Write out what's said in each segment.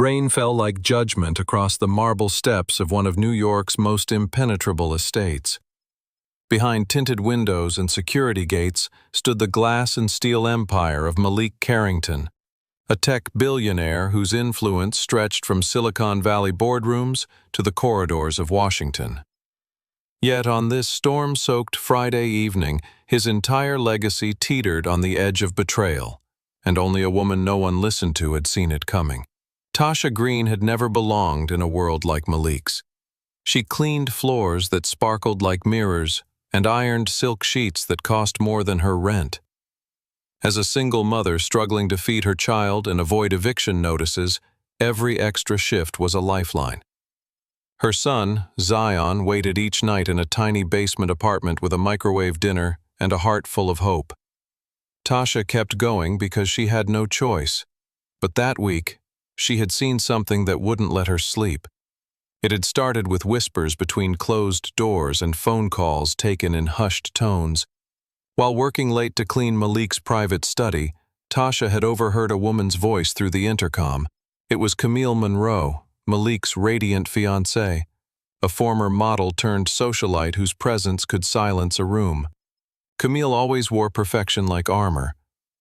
Rain fell like judgment across the marble steps of one of New York's most impenetrable estates. Behind tinted windows and security gates stood the glass and steel empire of Malik Carrington, a tech billionaire whose influence stretched from Silicon Valley boardrooms to the corridors of Washington. Yet on this storm-soaked Friday evening, his entire legacy teetered on the edge of betrayal, and only a woman no one listened to had seen it coming. Tasha Green had never belonged in a world like Malik's. She cleaned floors that sparkled like mirrors and ironed silk sheets that cost more than her rent. As a single mother struggling to feed her child and avoid eviction notices, every extra shift was a lifeline. Her son, Zion, waited each night in a tiny basement apartment with a microwave dinner and a heart full of hope. Tasha kept going because she had no choice. But that week, she had seen something that wouldn't let her sleep. It had started with whispers between closed doors and phone calls taken in hushed tones. While working late to clean Malik's private study, Tasha had overheard a woman's voice through the intercom. It was Camille Monroe, Malik's radiant fiancée, a former model-turned-socialite whose presence could silence a room. Camille always wore perfection like armor,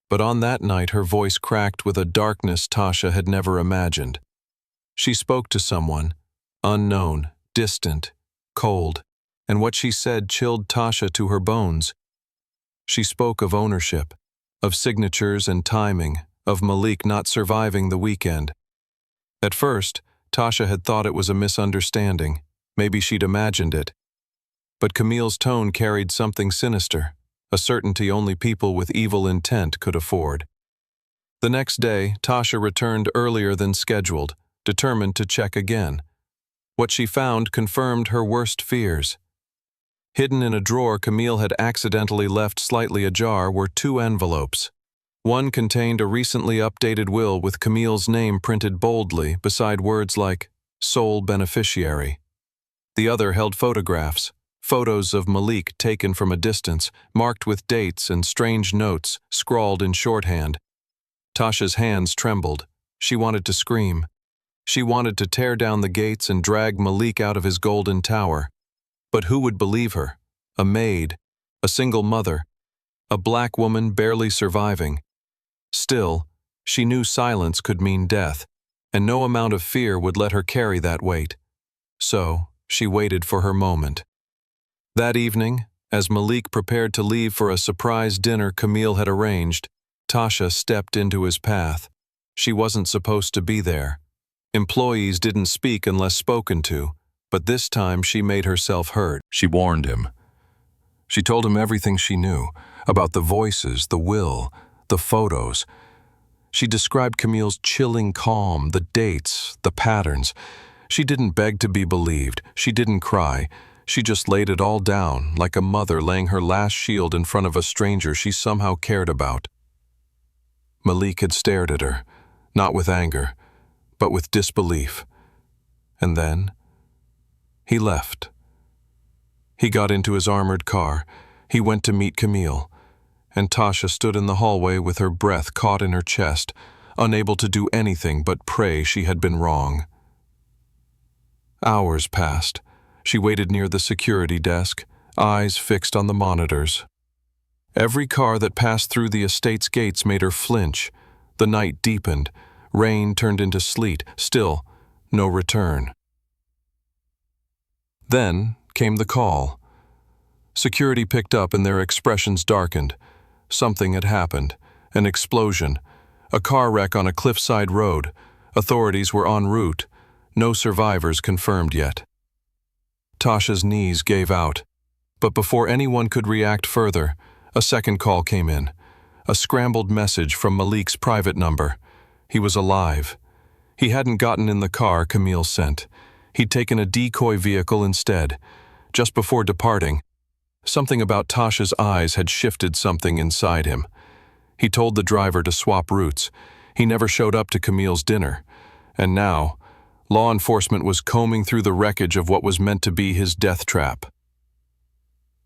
but on that night her voice cracked with a darkness Tasha had never imagined. She spoke to someone, unknown, distant, cold, and what she said chilled Tasha to her bones. She spoke of ownership, of signatures and timing, of Malik not surviving the weekend. At first, Tasha had thought it was a misunderstanding. Maybe she'd imagined it. But Camille's tone carried something sinister, a certainty only people with evil intent could afford. The next day, Tasha returned earlier than scheduled, determined to check again. What she found confirmed her worst fears. Hidden in a drawer Camille had accidentally left slightly ajar were two envelopes. One contained a recently updated will with Camille's name printed boldly beside words like sole beneficiary. The other held photographs, photos of Malik taken from a distance, marked with dates and strange notes scrawled in shorthand. Tasha's hands trembled. She wanted to scream. She wanted to tear down the gates and drag Malik out of his golden tower. But who would believe her? A maid, a single mother, a black woman barely surviving. Still, she knew silence could mean death, and no amount of fear would let her carry that weight. So, she waited for her moment. That evening, as Malik prepared to leave for a surprise dinner Camille had arranged, Tasha stepped into his path. She wasn't supposed to be there. Employees didn't speak unless spoken to, but this time she made herself heard. She warned him. She told him everything she knew, about the voices, the will, the photos. She described Camille's chilling calm, the dates, the patterns. She didn't beg to be believed. She didn't cry. She just laid it all down, like a mother laying her last shield in front of a stranger she somehow cared about. Malik had stared at her, not with anger, but with disbelief. And then, he left. He got into his armored car. He went to meet Camille. And Tasha stood in the hallway with her breath caught in her chest, unable to do anything but pray she had been wrong. Hours passed. She waited near the security desk, eyes fixed on the monitors. Every car that passed through the estate's gates made her flinch. The night deepened. Rain turned into sleet. Still, no return. Then came the call. Security picked up and their expressions darkened. Something had happened. An explosion. A car wreck on a cliffside road. Authorities were en route. No survivors confirmed yet. Tasha's knees gave out. But before anyone could react further, a second call came in. A scrambled message from Malik's private number. He was alive. He hadn't gotten in the car Camille sent. He'd taken a decoy vehicle instead. Just before departing, something about Tasha's eyes had shifted something inside him. He told the driver to swap routes. He never showed up to Camille's dinner. And now, law enforcement was combing through the wreckage of what was meant to be his death trap.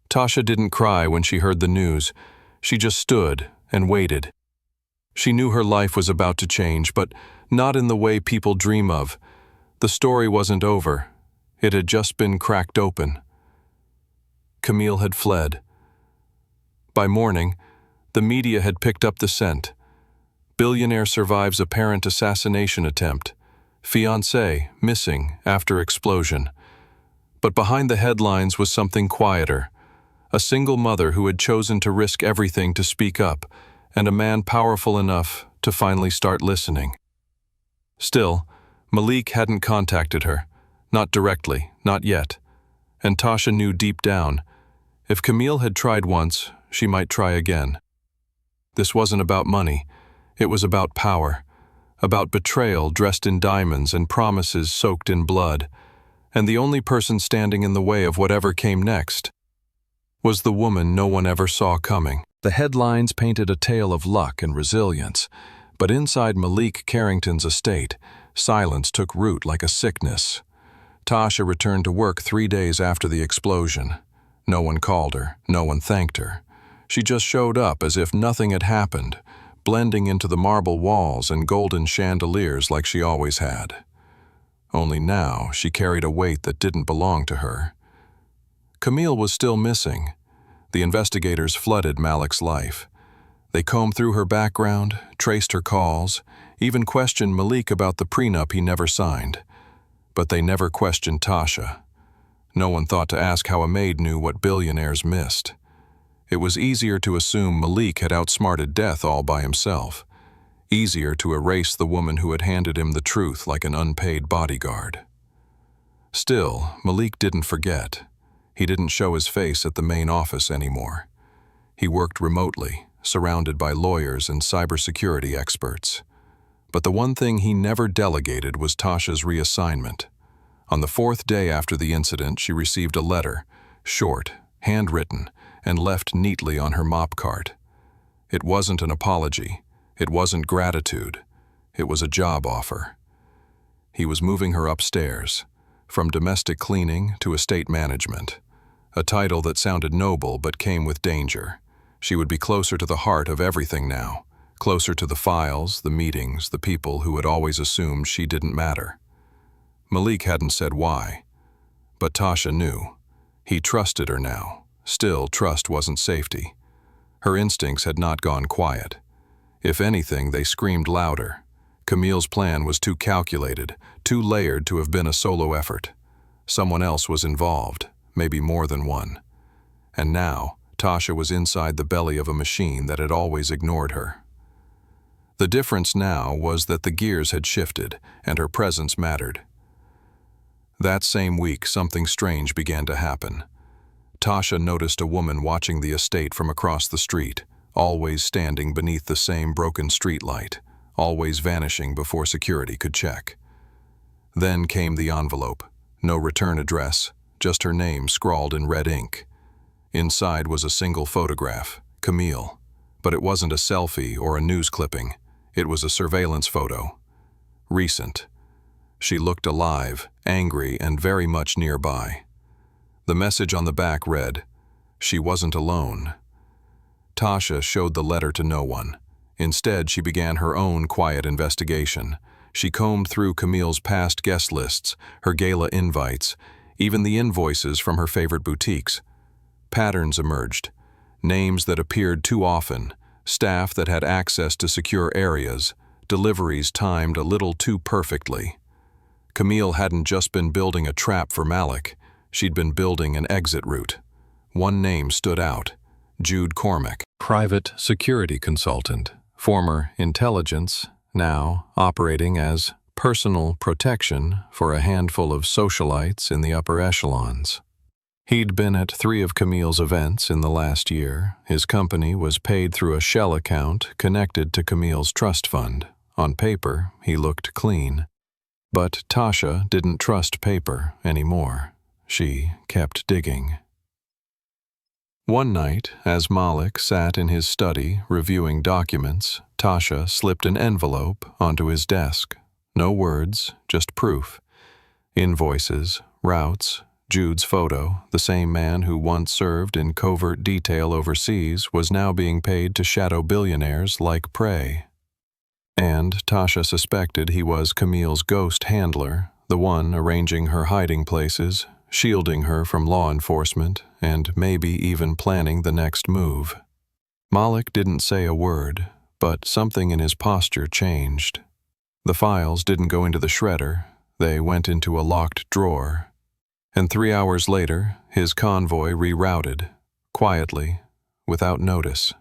Tasha didn't cry when she heard the news. She just stood and waited. She knew her life was about to change, but not in the way people dream of. The story wasn't over. It had just been cracked open. Camille had fled. By morning, the media had picked up the scent. Billionaire survives apparent assassination attempt. Fiancee missing after explosion. But behind the headlines was something quieter. A single mother who had chosen to risk everything to speak up, and a man powerful enough to finally start listening. Still, Malik hadn't contacted her. Not directly, not yet. And Tasha knew deep down, if Camille had tried once, she might try again. This wasn't about money. It was about power. About betrayal dressed in diamonds and promises soaked in blood. And the only person standing in the way of whatever came next was the woman no one ever saw coming. The headlines painted a tale of luck and resilience, but inside Malik Carrington's estate, silence took root like a sickness. Tasha returned to work 3 days after the explosion. No one called her, no one thanked her. She just showed up as if nothing had happened, blending into the marble walls and golden chandeliers like she always had. Only now she carried a weight that didn't belong to her. Camille was still missing. The investigators flooded Malik's life. They combed through her background, traced her calls, even questioned Malik about the prenup he never signed. But they never questioned Tasha. No one thought to ask how a maid knew what billionaires missed. It was easier to assume Malik had outsmarted death all by himself. Easier to erase the woman who had handed him the truth like an unpaid bodyguard. Still, Malik didn't forget. He didn't show his face at the main office anymore. He worked remotely, surrounded by lawyers and cybersecurity experts. But the one thing he never delegated was Tasha's reassignment. On the 4th day after the incident, she received a letter, short, handwritten, and left neatly on her mop cart. It wasn't an apology. It wasn't gratitude. It was a job offer. He was moving her upstairs, from domestic cleaning to estate management, a title that sounded noble but came with danger. She would be closer to the heart of everything now, closer to the files, the meetings, the people who had always assumed she didn't matter. Malik hadn't said why, but Tasha knew. He trusted her now. Still, trust wasn't safety. Her instincts had not gone quiet. If anything, they screamed louder. Camille's plan was too calculated, too layered to have been a solo effort. Someone else was involved, maybe more than one. And now, Tasha was inside the belly of a machine that had always ignored her. The difference now was that the gears had shifted, and her presence mattered. That same week, something strange began to happen. Tasha noticed a woman watching the estate from across the street, always standing beneath the same broken streetlight, always vanishing before security could check. Then came the envelope. No return address, just her name scrawled in red ink. Inside was a single photograph, Camille. But it wasn't a selfie or a news clipping. It was a surveillance photo. Recent. She looked alive, angry, and very much nearby. The message on the back read, "She wasn't alone." Tasha showed the letter to no one. Instead, she began her own quiet investigation. She combed through Camille's past guest lists, her gala invites, even the invoices from her favorite boutiques. Patterns emerged. Names that appeared too often, staff that had access to secure areas, deliveries timed a little too perfectly. Camille hadn't just been building a trap for Malik. She'd been building an exit route. One name stood out, Jude Cormack, private security consultant, former intelligence, now operating as personal protection for a handful of socialites in the upper echelons. He'd been at 3 of Camille's events in the last year. His company was paid through a shell account connected to Camille's trust fund. On paper, he looked clean. But Tasha didn't trust paper anymore. She kept digging. One night, as Malik sat in his study reviewing documents, Tasha slipped an envelope onto his desk. No words, just proof. Invoices, routes, Jude's photo, the same man who once served in covert detail overseas, was now being paid to shadow billionaires like prey. And Tasha suspected he was Camille's ghost handler, the one arranging her hiding places, shielding her from law enforcement, and maybe even planning the next move. Malik didn't say a word, but something in his posture changed. The files didn't go into the shredder, they went into a locked drawer. And 3 hours later, his convoy rerouted, quietly, without notice.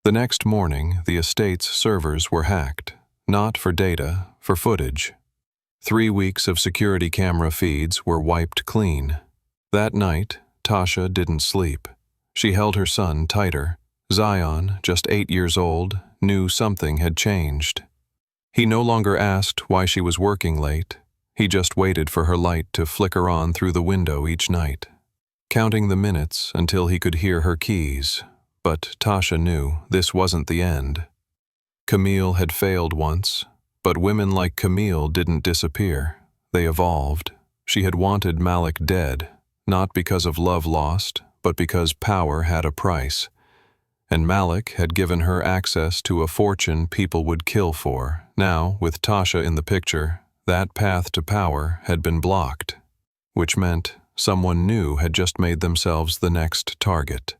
The next morning, the estate's servers were hacked, not for data, for footage. 3 weeks of security camera feeds were wiped clean. That night, Tasha didn't sleep. She held her son tighter. Zion, just 8 years old, knew something had changed. He no longer asked why she was working late. He just waited for her light to flicker on through the window each night, counting the minutes until he could hear her keys. But Tasha knew this wasn't the end. Camille had failed once, but women like Camille didn't disappear. They evolved. She had wanted Malik dead, not because of love lost, but because power had a price. And Malik had given her access to a fortune people would kill for. Now, with Tasha in the picture, that path to power had been blocked, which meant someone new had just made themselves the next target.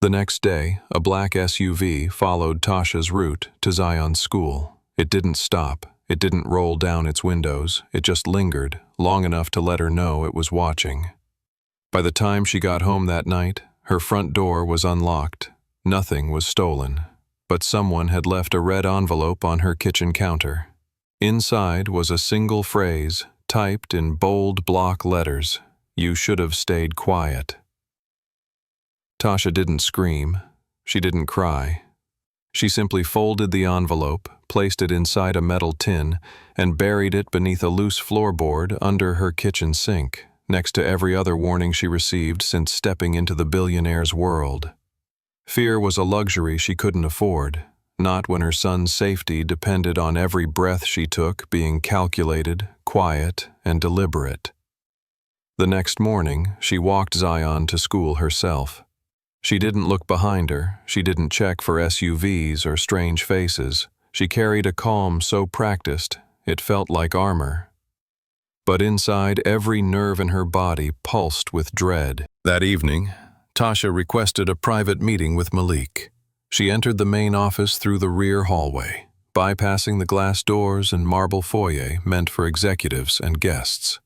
The next day, a black SUV followed Tasha's route to Zion's school. It didn't stop. It didn't roll down its windows. It just lingered, long enough to let her know it was watching. By the time she got home that night, her front door was unlocked. Nothing was stolen, but someone had left a red envelope on her kitchen counter. Inside was a single phrase, typed in bold block letters: "You should have stayed quiet." Tasha didn't scream. She didn't cry. She simply folded the envelope, placed it inside a metal tin, and buried it beneath a loose floorboard under her kitchen sink, next to every other warning she received since stepping into the billionaire's world. Fear was a luxury she couldn't afford, not when her son's safety depended on every breath she took being calculated, quiet, and deliberate. The next morning, she walked Zion to school herself. She didn't look behind her. She didn't check for SUVs or strange faces. She carried a calm so practiced, it felt like armor. But inside, every nerve in her body pulsed with dread. That evening, Tasha requested a private meeting with Malik. She entered the main office through the rear hallway, bypassing the glass doors and marble foyer meant for executives and guests.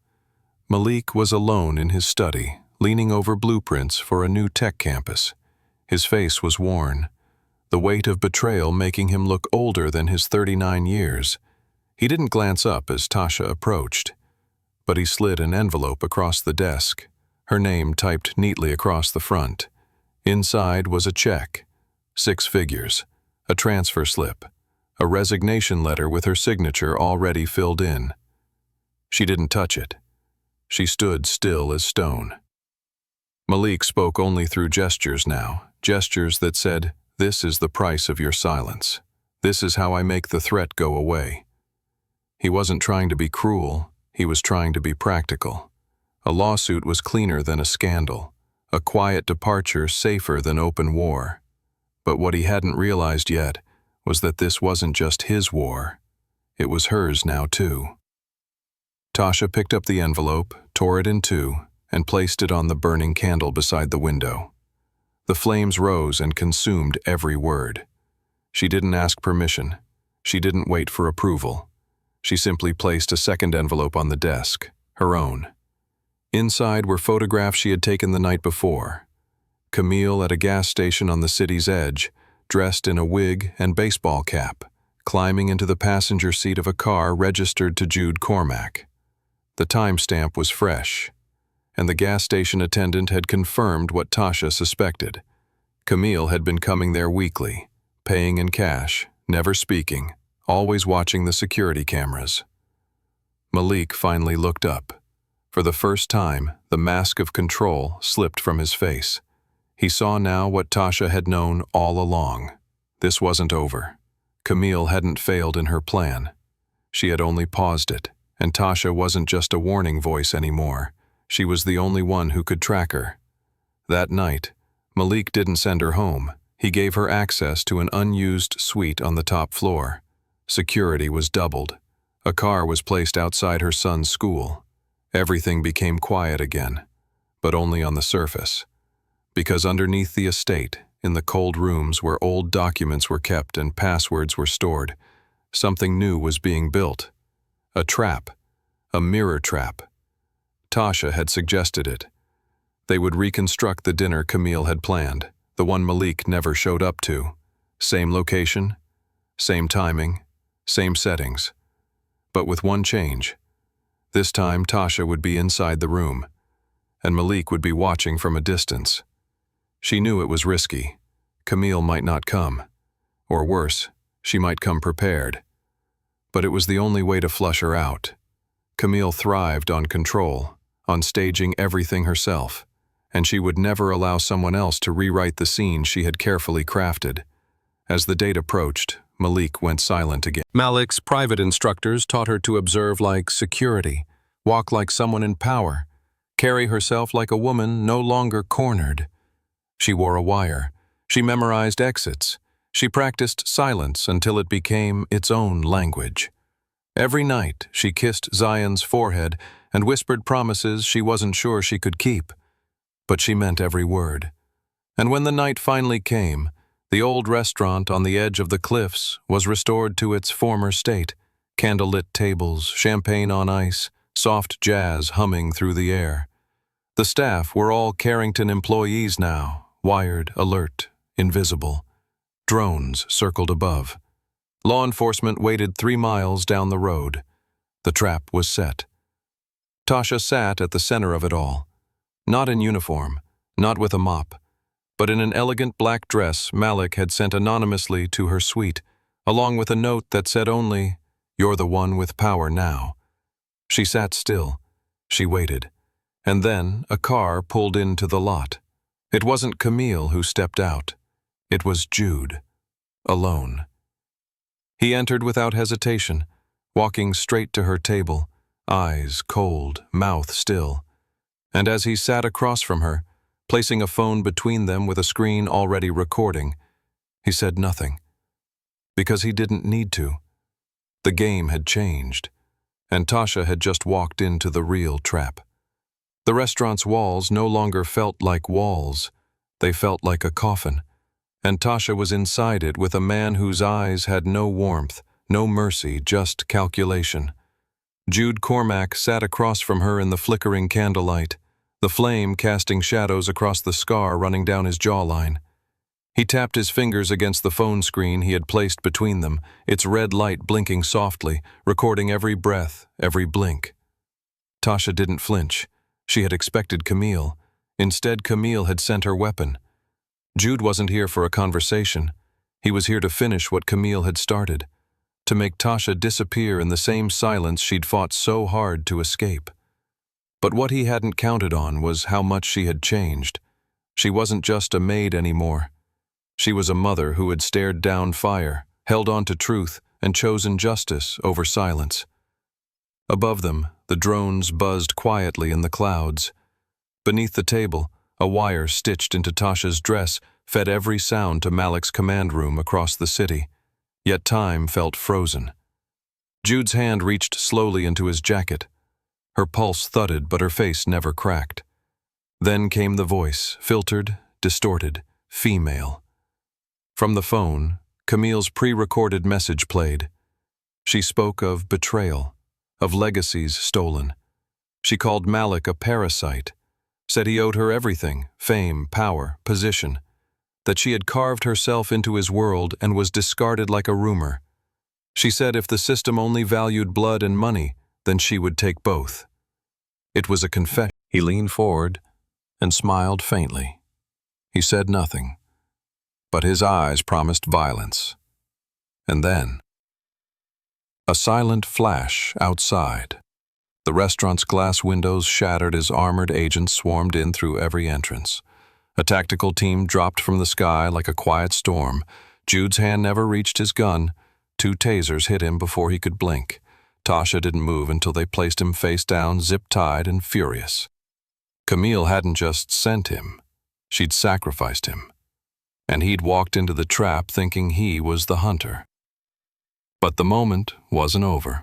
Malik was alone in his study, leaning over blueprints for a new tech campus. His face was worn, the weight of betrayal making him look older than his 39 years. He didn't glance up as Tasha approached, but he slid an envelope across the desk, her name typed neatly across the front. Inside was a check, 6 figures, a transfer slip, a resignation letter with her signature already filled in. She didn't touch it. She stood still as stone. Malik spoke only through gestures now, gestures that said, "This is the price of your silence. This is how I make the threat go away." He wasn't trying to be cruel, he was trying to be practical. A lawsuit was cleaner than a scandal, a quiet departure safer than open war. But what he hadn't realized yet was that this wasn't just his war. It was hers now too. Tasha picked up the envelope, tore it in two, and placed it on the burning candle beside the window. The flames rose and consumed every word. She didn't ask permission. She didn't wait for approval. She simply placed a second envelope on the desk, her own. Inside were photographs she had taken the night before. Camille at a gas station on the city's edge, dressed in a wig and baseball cap, climbing into the passenger seat of a car registered to Jude Cormack. The timestamp was fresh, and the gas station attendant had confirmed what Tasha suspected. Camille had been coming there weekly, paying in cash, never speaking, always watching the security cameras. Malik finally looked up. For the first time, the mask of control slipped from his face. He saw now what Tasha had known all along. This wasn't over. Camille hadn't failed in her plan. She had only paused it, and Tasha wasn't just a warning voice anymore. She was the only one who could track her. That night, Malik didn't send her home. He gave her access to an unused suite on the top floor. Security was doubled. A car was placed outside her son's school. Everything became quiet again, but only on the surface. Because underneath the estate, in the cold rooms where old documents were kept and passwords were stored, something new was being built. A trap. A mirror trap. Tasha had suggested it. They would reconstruct the dinner Camille had planned, the one Malik never showed up to. Same location, same timing, same settings. But with one change. This time Tasha would be inside the room, and Malik would be watching from a distance. She knew it was risky. Camille might not come. Or worse, she might come prepared. But it was the only way to flush her out. Camille thrived on control, on staging everything herself, and she would never allow someone else to rewrite the scene she had carefully crafted. As the date approached, Malik went silent again. Malik's private instructors taught her to observe like security, walk like someone in power, carry herself like a woman no longer cornered. She wore a wire. She memorized exits. She practiced silence until it became its own language. Every night, she kissed Zion's forehead and whispered promises she wasn't sure she could keep. But she meant every word. And when the night finally came, the old restaurant on the edge of the cliffs was restored to its former state. Candlelit tables, champagne on ice, soft jazz humming through the air. The staff were all Carrington employees now, wired, alert, invisible. Drones circled above. Law enforcement waited 3 miles down the road. The trap was set. Tasha sat at the center of it all. Not in uniform, not with a mop, but in an elegant black dress Malik had sent anonymously to her suite, along with a note that said only, "You're the one with power now." She sat still. She waited. And then a car pulled into the lot. It wasn't Camille who stepped out. It was Jude, alone. He entered without hesitation, walking straight to her table, eyes cold, mouth still. And as he sat across from her, placing a phone between them with a screen already recording, he said nothing. Because he didn't need to. The game had changed, and Tasha had just walked into the real trap. The restaurant's walls no longer felt like walls. They felt like a coffin. And Tasha was inside it with a man whose eyes had no warmth, no mercy, just calculation. Jude Cormack sat across from her in the flickering candlelight, the flame casting shadows across the scar running down his jawline. He tapped his fingers against the phone screen he had placed between them, its red light blinking softly, recording every breath, every blink. Tasha didn't flinch. She had expected Camille. Instead, Camille had sent her weapon. Jude wasn't here for a conversation. He was here to finish what Camille had started, to make Tasha disappear in the same silence she'd fought so hard to escape. But what he hadn't counted on was how much she had changed. She wasn't just a maid anymore. She was a mother who had stared down fire, held on to truth, and chosen justice over silence. Above them, the drones buzzed quietly in the clouds. Beneath the table, a wire stitched into Tasha's dress fed every sound to Malik's command room across the city. Yet time felt frozen. Jude's hand reached slowly into his jacket. Her pulse thudded, but her face never cracked. Then came the voice, filtered, distorted, female. From the phone, Camille's pre-recorded message played. She spoke of betrayal, of legacies stolen. She called Malik a parasite, said he owed her everything, fame, power, position, that she had carved herself into his world and was discarded like a rumor. She said if the system only valued blood and money, then she would take both. It was a confession. He leaned forward and smiled faintly. He said nothing, but his eyes promised violence. And then, a silent flash outside. The restaurant's glass windows shattered as armored agents swarmed in through every entrance. A tactical team dropped from the sky like a quiet storm. Jude's hand never reached his gun. 2 tasers hit him before he could blink. Tasha didn't move until they placed him face down, zip-tied and furious. Camille hadn't just sent him. She'd sacrificed him. and he'd walked into the trap thinking he was the hunter. But the moment wasn't over.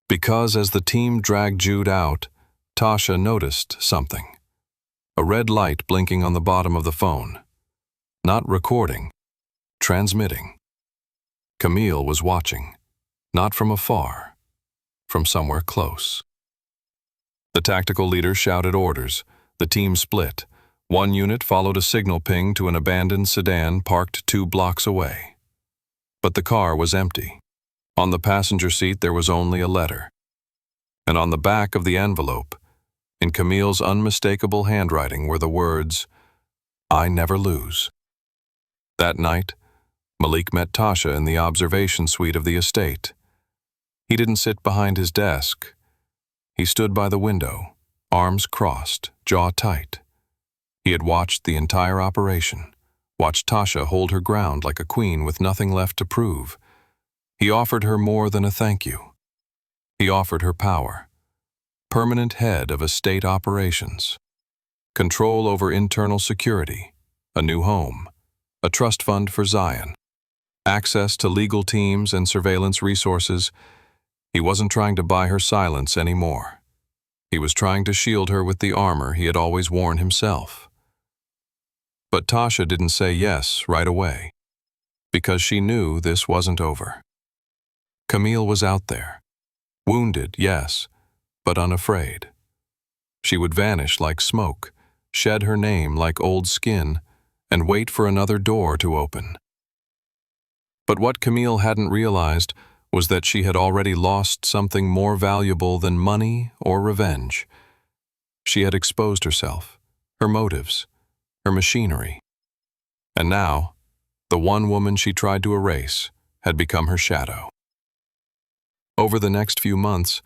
Because as the team dragged Jude out, Tasha noticed something. A red light blinking on the bottom of the phone. Not recording, transmitting. Camille was watching, not from afar, from somewhere close. The tactical leader shouted orders. The team split. One unit followed a signal ping to an abandoned sedan parked 2 blocks away. But the car was empty. On the passenger seat there was only a letter. And on the back of the envelope, in Camille's unmistakable handwriting, were the words, "I never lose." That night, Malik met Tasha in the observation suite of the estate. He didn't sit behind his desk. He stood by the window, arms crossed, jaw tight. He had watched the entire operation, watched Tasha hold her ground like a queen with nothing left to prove. He offered her more than a thank you. He offered her power. Permanent head of estate operations. Control over internal security. A new home. A trust fund for Zion. Access to legal teams and surveillance resources. He wasn't trying to buy her silence anymore. He was trying to shield her with the armor he had always worn himself. But Tasha didn't say yes right away, because she knew this wasn't over. Camille was out there. Wounded, yes, but unafraid. She would vanish like smoke, shed her name like old skin, and wait for another door to open. But what Camille hadn't realized was that she had already lost something more valuable than money or revenge. She had exposed herself, her motives, her machinery. And now, the one woman she tried to erase had become her shadow. Over the next few months,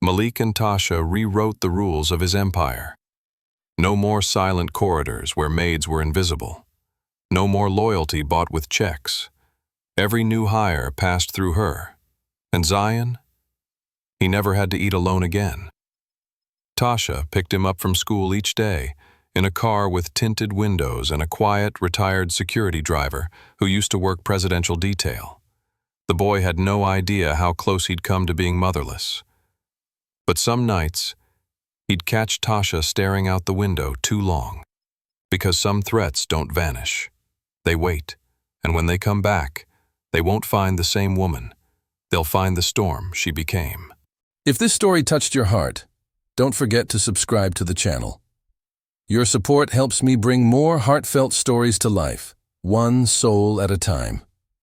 Malik and Tasha rewrote the rules of his empire. No more silent corridors where maids were invisible. No more loyalty bought with checks. Every new hire passed through her. And Zion? He never had to eat alone again. Tasha picked him up from school each day, in a car with tinted windows and a quiet, retired security driver who used to work presidential detail. The boy had no idea how close he'd come to being motherless. But some nights, he'd catch Tasha staring out the window too long, because some threats don't vanish. They wait, and when they come back, they won't find the same woman. They'll find the storm she became. If this story touched your heart, don't forget to subscribe to the channel. Your support helps me bring more heartfelt stories to life, one soul at a time.